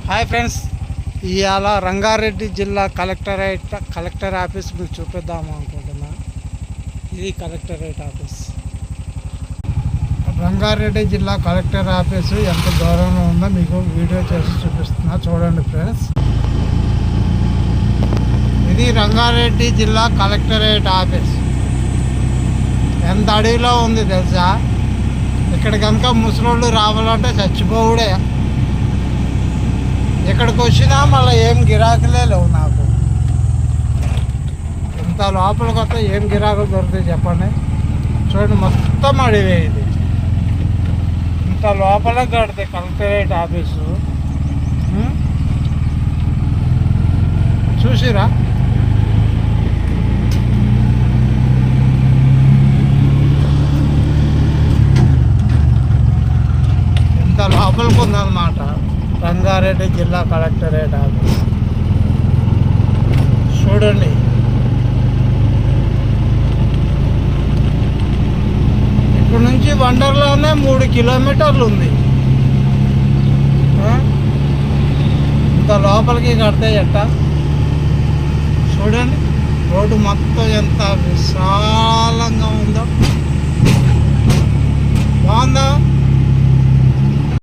Hi friends, ఇవాళ రంగారెడ్డి జిల్లా collector office మీకు చూపిద్దాము అనుకుంటున్నా. ఇది కలెక్టరేట్ ఆఫీస్. రంగారెడ్డి జిల్లా కలెక్టర్ ఆఫీసు ఎంత దూరంలో ఉందో మీకు వీడియో చేసి చూపిస్తున్నా, చూడండి ఫ్రెండ్స్. ఇది రంగారెడ్డి జిల్లా కలెక్టరేట్ ఆఫీస్. ఎంత అడవిలో ఉంది తెలుసా? ఇక్కడ కనుక ముసలోళ్ళు రావాలంటే చచ్చిపోవుడే. ఇక్కడికి వచ్చినా మళ్ళీ ఏం గిరాకులే లేవు నాకు. ఇంత లోపలికి వస్తే ఏం గిరాకులు దొరుకుతాయి చెప్పండి. చూడండి, మొత్తం అడివే ఇది. ఇంత లోపల కడితే కలెక్టరేట్ ఆఫీసు చూసిరా. ఇంత లోపలికి ఉందన్నమాట రంగారెడ్డి జిల్లా కలెక్టరేట్ ఆఫీస్. చూడండి, ఇక్కడ నుంచి వండర్లానే 3 కిలోమీటర్లు ఉంది. ఇంత లోపలికి కడితే ఎట్ట చూడండి. రోడ్డు మొత్తం ఎంత విశాలంగా ఉందో, బాగుందా?